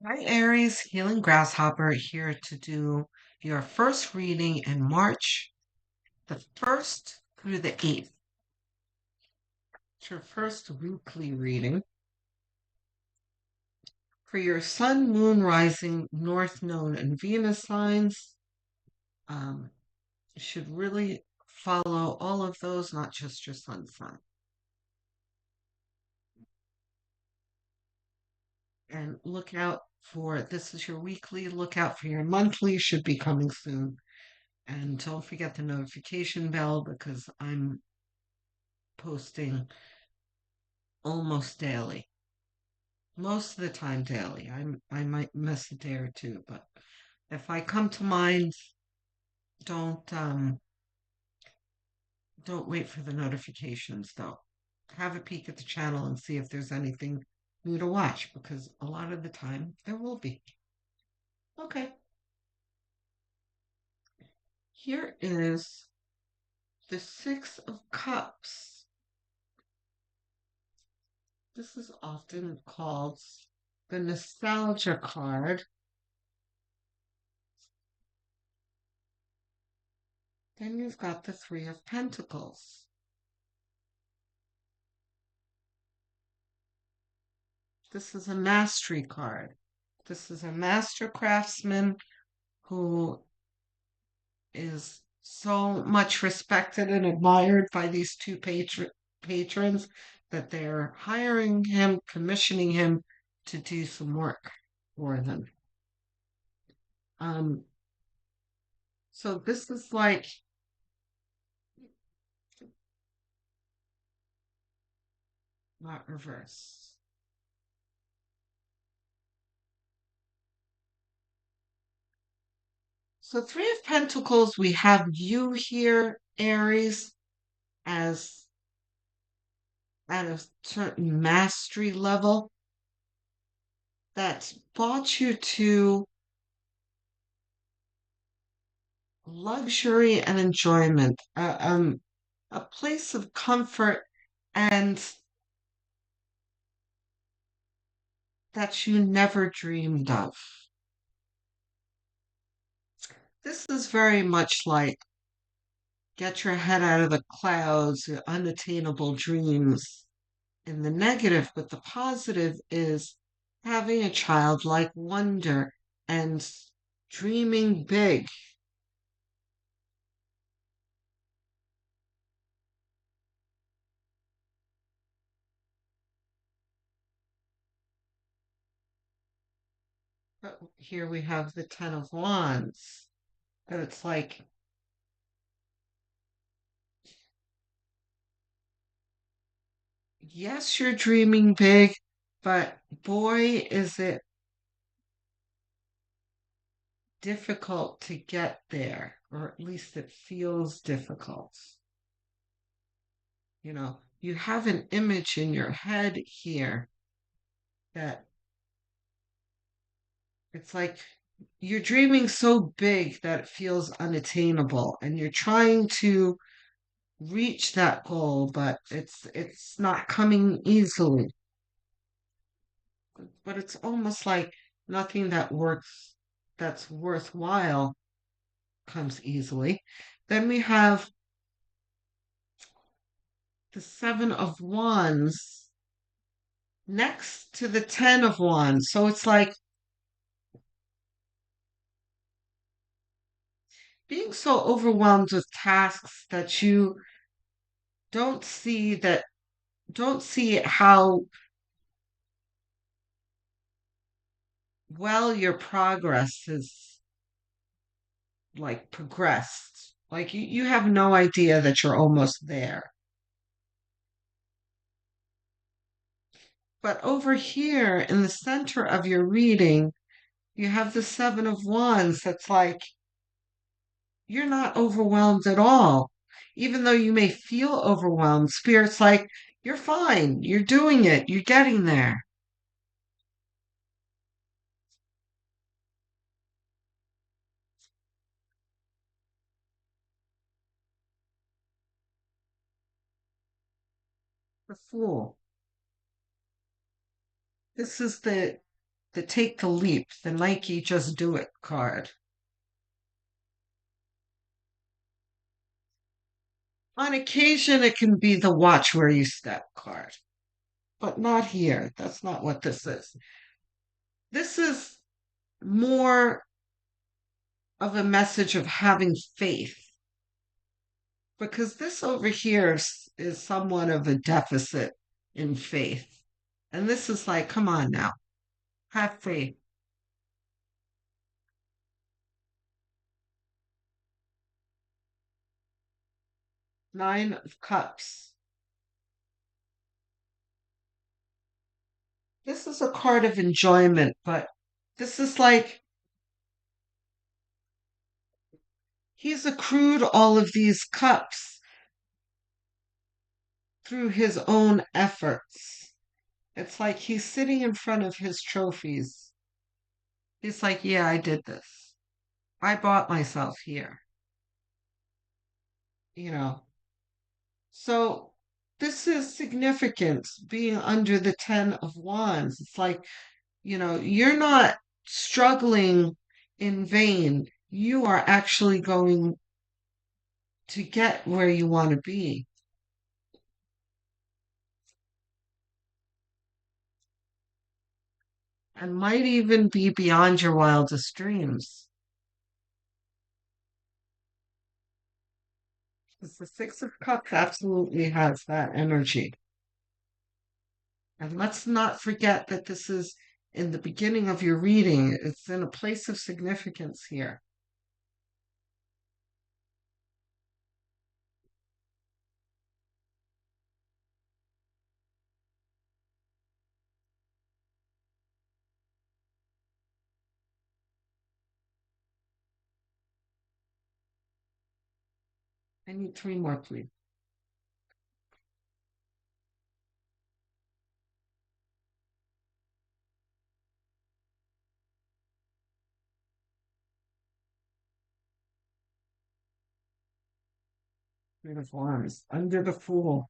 Hi, Aries, Healing Grasshopper here to do your first reading in March, the 1st through the 8th. It's your first weekly reading for your Sun, Moon, Rising, North Node, and Venus signs. Um, you should really follow all of those, not just your Sun sign. And look out for this is your weekly. Look out for your monthly, should be coming soon. And don't forget the notification bell because I'm posting almost daily. Most of the time daily. I might miss a day or two, but if I come to mind, don't don't wait for the notifications though. Have a peek at the channel and see if there's anything new to watch because a lot of the time there will be. Okay. Here is the 6 of Cups. This is often called the nostalgia card. Then you've got the 3 of Pentacles. This is a mastery card. This is a master craftsman who is so much respected and admired by these two patrons that they're hiring him, commissioning him to do some work for them. Um, so this is like not reverse. So 3 of Pentacles, we have you here, Aries, as at a certain mastery level that's brought you to luxury and enjoyment, a place of comfort and that you never dreamed of. This is very much like get your head out of the clouds, your unattainable dreams in the negative, but the positive is having a childlike wonder and dreaming big. But here we have the 10 of Wands. But it's like, yes, you're dreaming big, but boy, is it difficult to get there, or at least it feels difficult. You have an image in your head here that it's like you're dreaming so big that it feels unattainable, and you're trying to reach that goal, but it's not coming easily. But it's almost like nothing that's worthwhile comes easily. Then we have the 7 of Wands next to the 10 of Wands. So it's like being so overwhelmed with tasks that you don't see that don't see how well your progress is like progressed. Like you have no idea that you're almost there. But over here in the center of your reading, you have the 7 of Wands that's like you're not overwhelmed at all. Even though you may feel overwhelmed, Spirit's like, you're fine. You're doing it. You're getting there. The Fool. This is the the take the leap, the Nike just do it card. On occasion, it can be the watch where you step card, but not here. That's not what this is. This is more of a message of having faith because this over here is somewhat of a deficit in faith. And this is like, come on now, have faith. Nine of Cups. This is a card of enjoyment, but this is like he's accrued all of these cups through his own efforts. It's like he's sitting in front of his trophies. He's like, yeah, I did this. I bought myself here, you know. So this is significant being under the 10 of Wands. It's like, you're not struggling in vain. You are actually going to get where you want to be. And might even be beyond your wildest dreams. Because the Six of Cups absolutely has that energy. And let's not forget that this is in the beginning of your reading. It's in a place of significance here. I need three more, please. Queen of Wands. Under the Fool.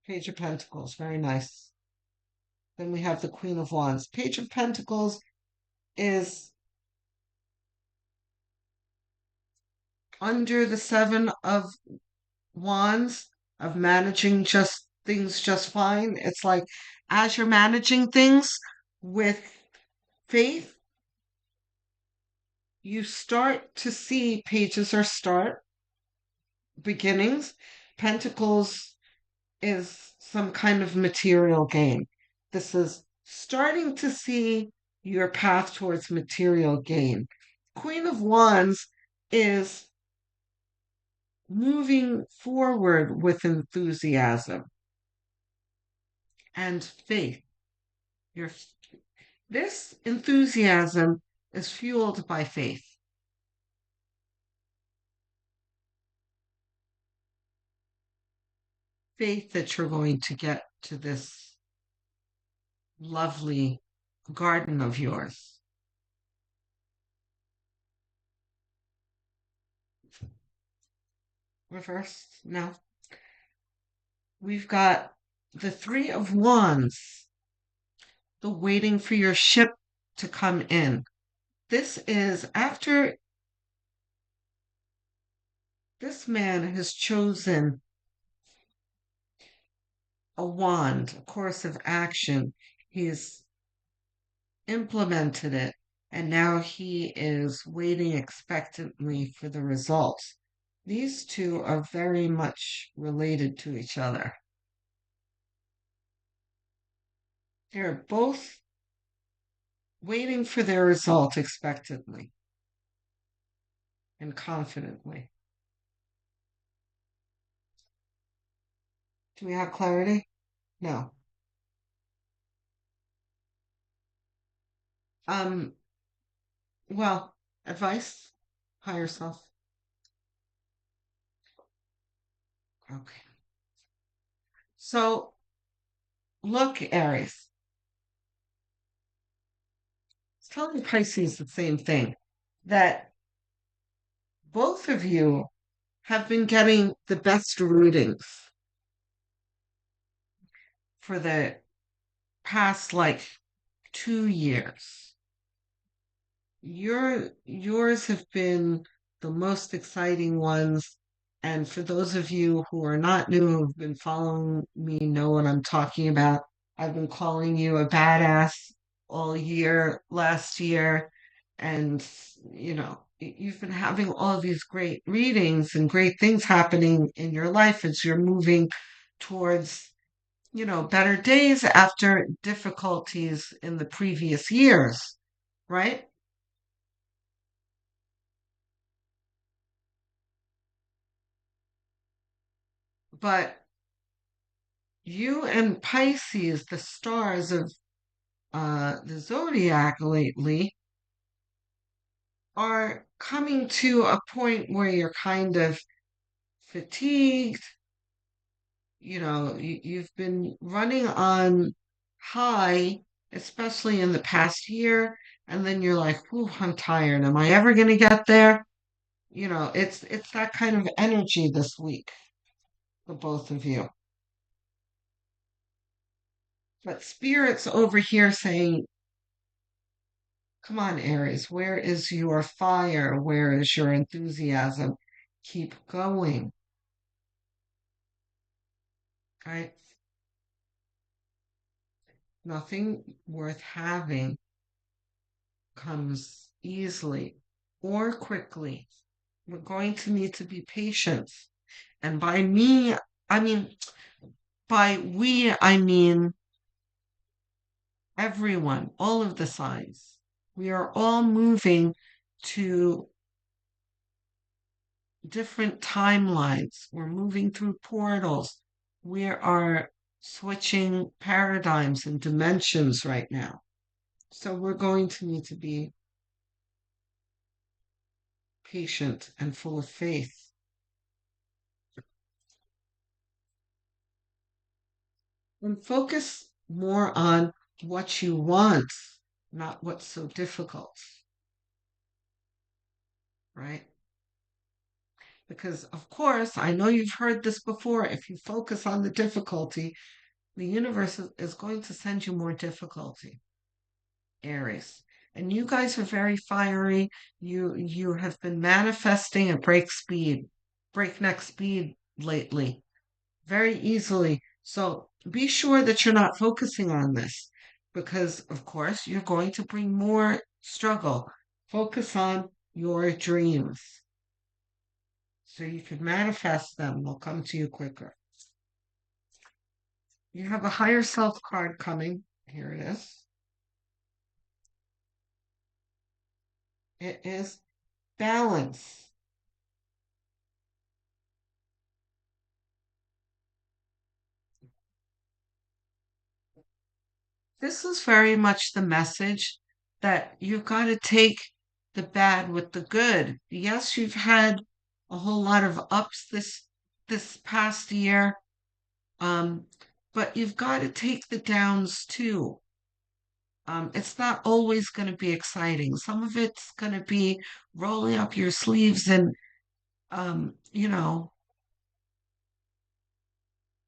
Page of Pentacles. Very nice. Then we have the Queen of Wands. Page of Pentacles is under the Seven of Wands of managing just things just fine. It's like as you're managing things with faith, you start to see pages are start beginnings. Pentacles is some kind of material gain. This is starting to see your path towards material gain. Queen of Wands is moving forward with enthusiasm and faith. Your This enthusiasm is fueled by faith. Faith that you're going to get to this lovely garden of yours. Reversed. Now, we've got the Three of Wands, the waiting for your ship to come in. This is after this man has chosen a wand, a course of action. He's implemented it, and now he is waiting expectantly for the results. These two are very much related to each other. They're both waiting for their result expectantly and confidently. Do we have clarity? No. Um, well, advice, higher self. Okay. So look, Aries. It's telling Pisces the same thing that both of you have been getting the best readings for the past like 2 years. Yours have been the most exciting ones. And for those of you who are not new, who've been following me, know what I'm talking about. I've been calling you a badass all year, last year, and you've been having all of these great readings and great things happening in your life as you're moving towards, better days after difficulties in the previous years, right? But you and Pisces, the stars of the zodiac lately, are coming to a point where you're kind of fatigued. You've been running on high, especially in the past year, and then you're like, "Ooh, I'm tired. Am I ever going to get there?" It's that kind of energy this week for both of you. But Spirit's over here saying, come on, Aries, where is your fire? Where is your enthusiasm? Keep going, right? Nothing worth having comes easily or quickly. We're going to need to be patient. And by me, I mean, by we, I mean everyone, all of the signs. We are all moving to different timelines. We're moving through portals. We are switching paradigms and dimensions right now. So we're going to need to be patient and full of faith and focus more on what you want, not what's so difficult, right? Because, of course, I know you've heard this before. If you focus on the difficulty, the universe is going to send you more difficulty, Aries. And you guys are very fiery. You have been manifesting at breakneck speed lately, very easily. So be sure that you're not focusing on this because, of course, you're going to bring more struggle. Focus on your dreams so you can manifest them. They'll come to you quicker. You have a higher self card coming. Here it is. It is balance. This is very much the message that you've got to take the bad with the good. Yes, you've had a whole lot of ups this past year, um, but you've got to take the downs too. It's not always going to be exciting. Some of it's going to be rolling up your sleeves and um, you know,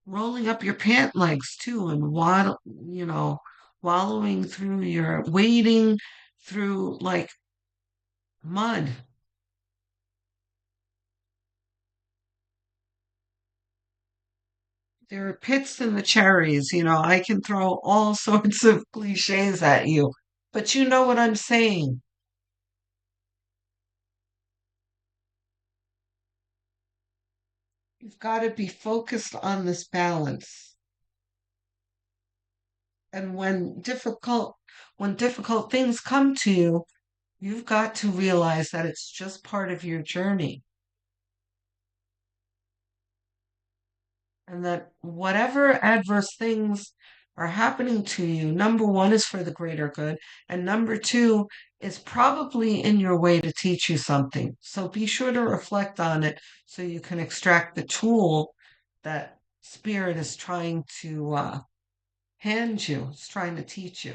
rolling up your pant legs too and wallowing through your wading through like mud. There are pits in the cherries, I can throw all sorts of cliches at you, but you know what I'm saying. You've got to be focused on this balance. And when difficult things come to you, you've got to realize that it's just part of your journey. And that whatever adverse things are happening to you, number one is for the greater good, and number two is probably in your way to teach you something. So be sure to reflect on it so you can extract the tool that spirit is trying to hand you, it's trying to teach you.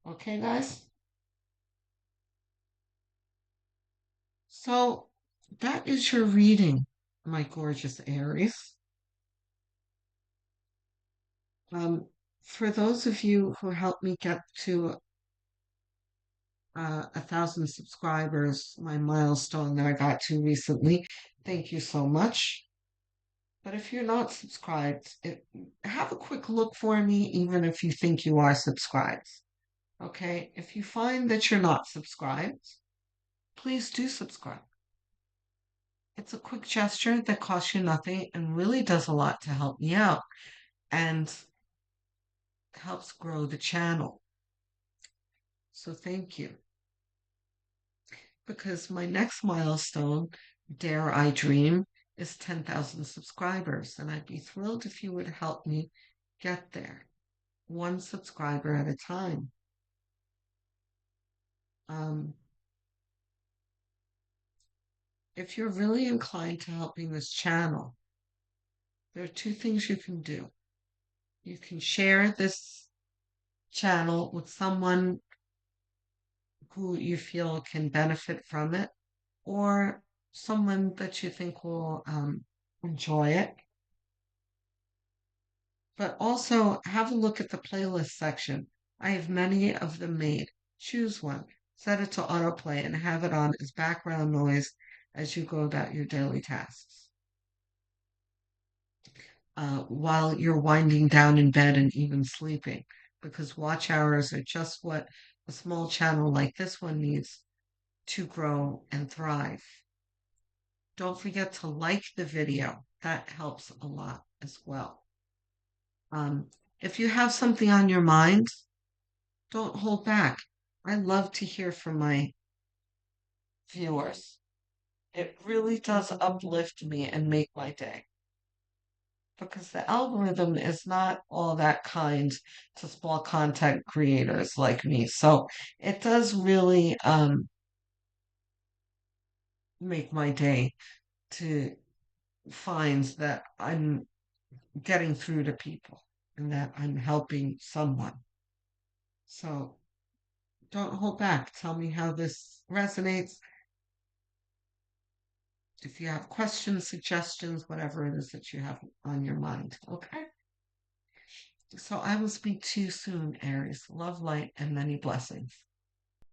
Okay, guys? So That is your reading, my gorgeous Aries. Um, for those of you who helped me get to 1,000 subscribers, my milestone that I got to recently, thank you so much. But if you're not subscribed, have a quick look for me, even if you think you are subscribed. Okay? If you find that you're not subscribed, please do subscribe. It's a quick gesture that costs you nothing and really does a lot to help me out and helps grow the channel. So thank you. Because my next milestone, dare I dream, is 10,000 subscribers. And I'd be thrilled if you would help me get there, one subscriber at a time. Um, if you're really inclined to helping this channel, there are two things you can do. You can share this channel with someone who you feel can benefit from it, or someone that you think will enjoy it. But also have a look at the playlist section. I have many of them made. Choose one, set it to autoplay, and have it on as background noise as you go about your daily tasks. While you're winding down in bed and even sleeping, because watch hours are just what a small channel like this one needs to grow and thrive. Don't forget to like the video. That helps a lot as well. Um, if you have something on your mind, don't hold back. I love to hear from my viewers. It really does uplift me and make my day because the algorithm is not all that kind to small content creators like me. So it does really make my day to find that I'm getting through to people and that I'm helping someone. So don't hold back. Tell me how this resonates. If you have questions, suggestions, whatever it is that you have on your mind. Okay. So I will speak to you soon, Aries. Love, light, and many blessings.